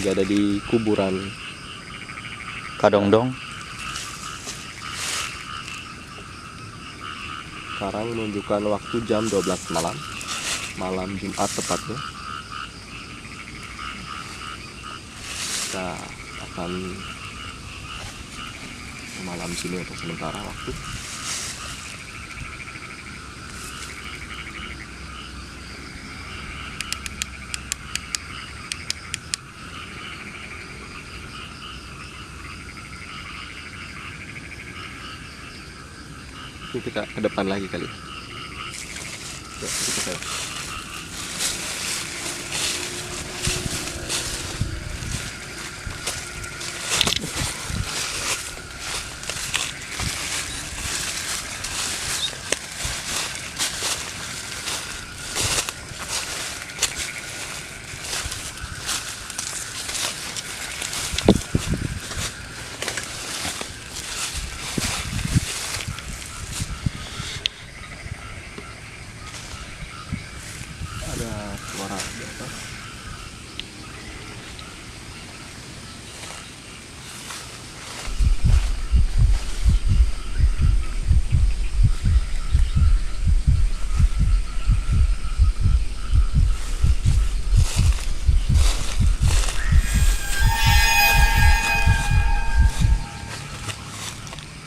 lagi ada di kuburan Kadongdong. Sekarang menunjukkan waktu jam 12 malam. Malam Jumat tepatnya. Kita akan malam sini untuk sementara waktu. Ini kita ke depan lagi kali. Ya, kita ke ada suara di atas.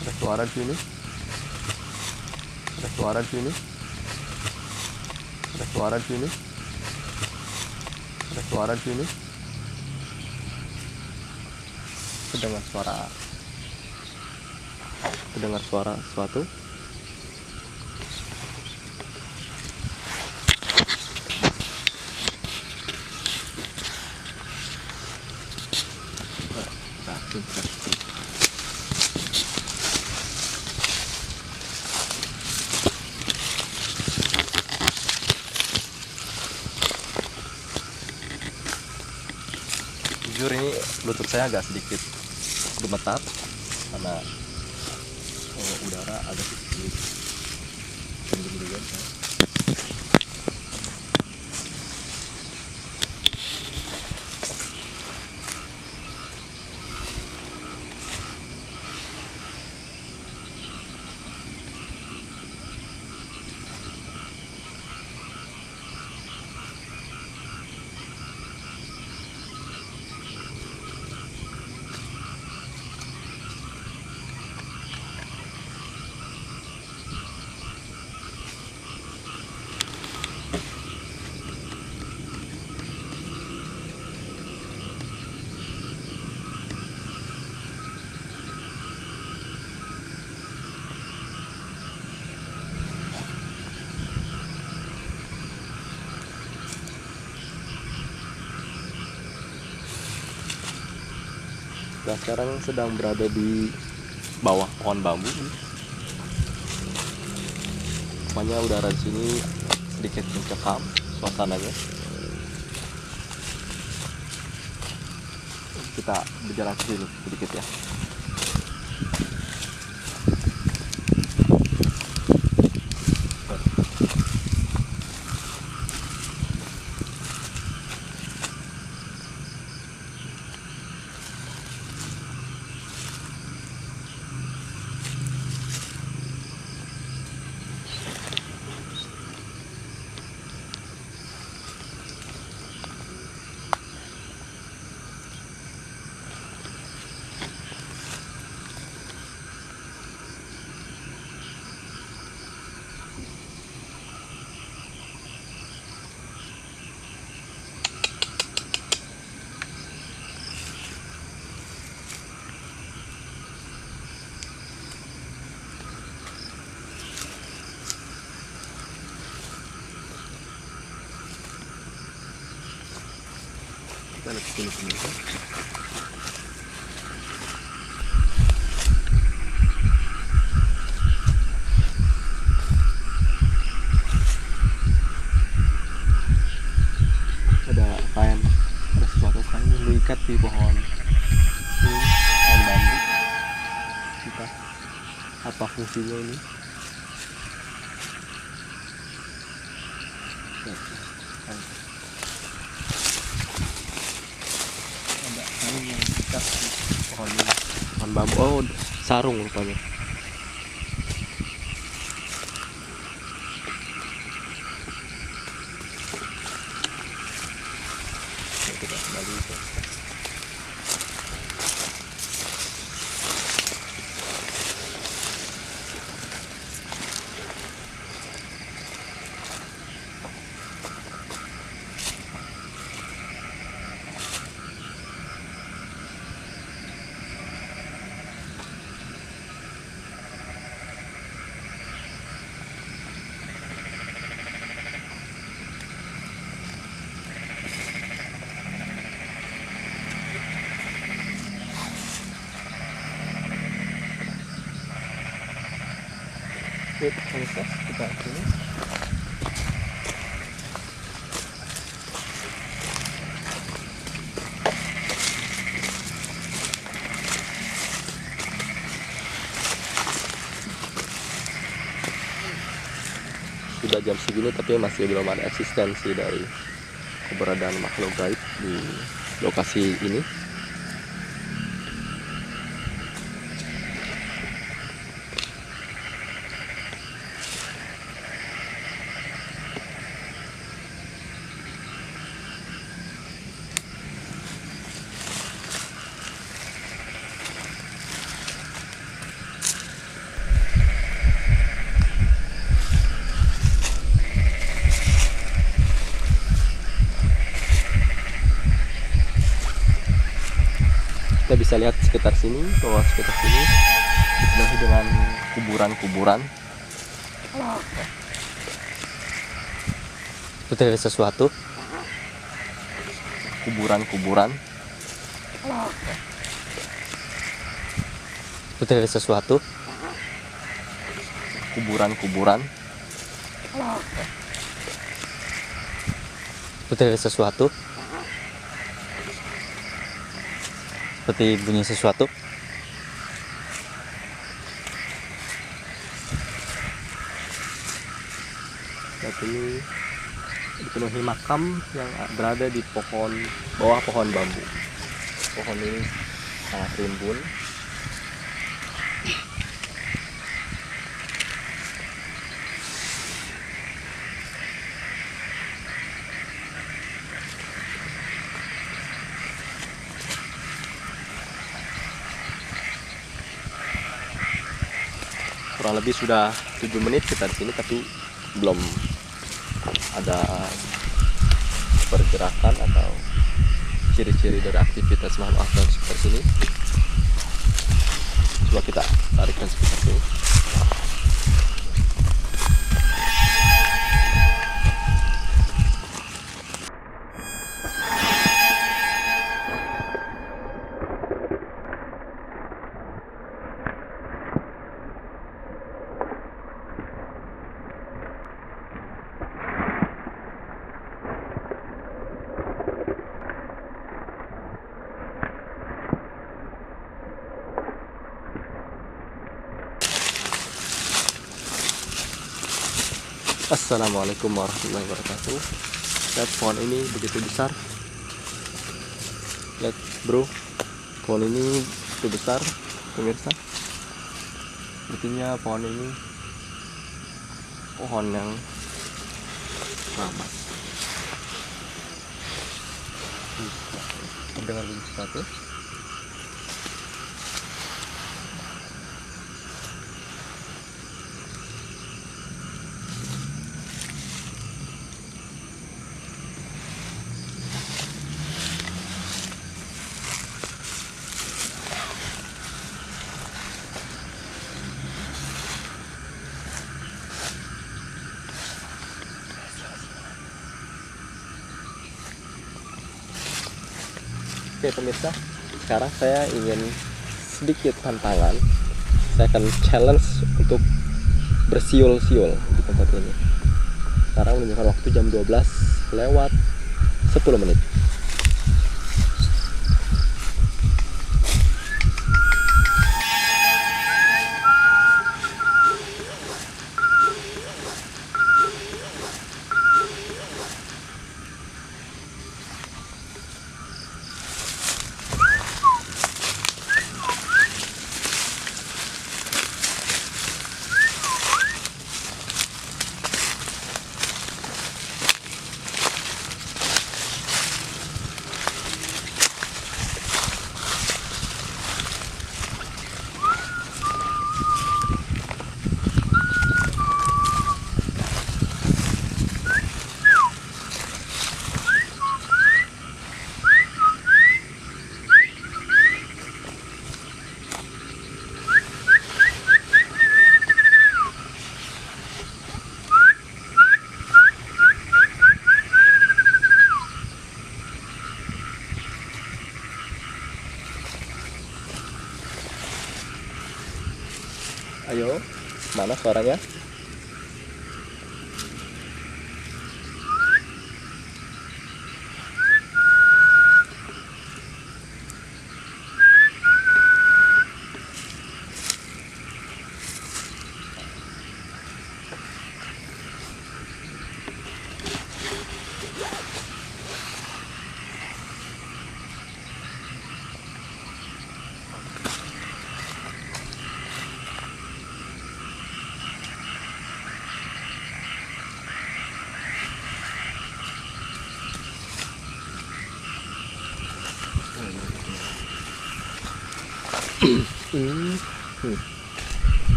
Ada suara di sini. Ada suara di sini. Ada suara di sini. Ada suara di sini. Terdengar suara sesuatu. Jujur ini lutut saya agak sedikit gemetar karena udara agak sedikit dingin. Kita sekarang sedang berada di bawah pohon bambu. Rupanya udara di sini sedikit mencekam suasananya. Kita berjalan ke sini sedikit ya. Kita lihat sini pemirsa. Ada kain, ada sesuatu kain yang diikat di pohon. Ini pohon bambu. Kita apa fungsinya ini? ikat di pohon bambu. Oh, sarung rupanya. Oke, kita kembali ke pemirsa, kita sini. Sudah jam segini tapi masih belum ada eksistensi dari keberadaan makhluk gaib di lokasi ini. Kita bisa lihat sekitar sini, bahwa sekitar sini dipenuhi dengan kuburan-kuburan. Itu terlihat sesuatu. Kuburan-kuburan. Itu terlihat sesuatu. Kuburan-kuburan. Itu terlihat sesuatu. Seperti bunyi sesuatu. Dan ini dipenuhi makam yang berada di bawah pohon bambu. Pohon ini sangat rimbun. Kurang lebih sudah 7 menit kita di sini, tapi belum ada pergerakan atau ciri-ciri dari aktivitas makhluk astral seperti ini. Coba kita tarikkan seperti ini. Assalamualaikum warahmatullahi wabarakatuh. Lihat pohon ini begitu besar. Lihat bro, pohon ini begitu besar pemirsa. Artinya pohon ini pohon yang keramat. Mendengar bunyi sesuatu. Oke pemirsa, sekarang saya ingin sedikit tantangan. Saya akan challenge untuk bersiul-siul di tempat ini. Sekarang menunjukkan waktu jam 12:10. Mana suaranya?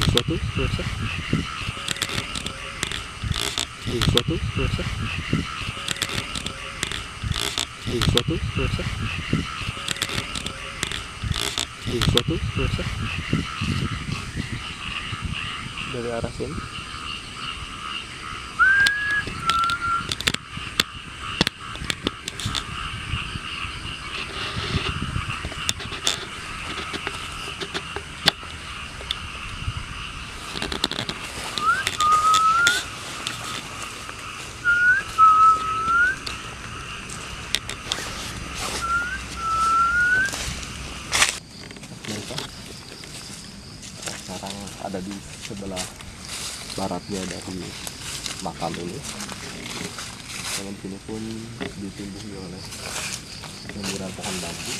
Suatu pemirsa, suatu pemirsa, suatu pemirsa, suatu pemirsa dari arah sini. Sekarang ada di sebelah baratnya dari makam ini. Dan sini pun ditumbuhi oleh lemburan pohon bambu.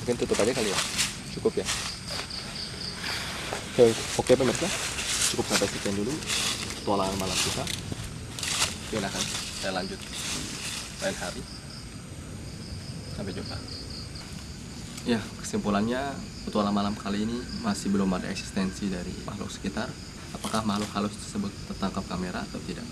Mungkin tutup aja kali ya, cukup ya. Oke pemirsa, cukup sampai sekian dulu petualangan malam kita. Mungkin akan saya lanjut lain hari. Sampai jumpa. Ya, kesimpulannya petualangan malam kali ini masih belum ada eksistensi dari makhluk sekitar. Apakah makhluk halus tersebut tertangkap kamera atau tidak?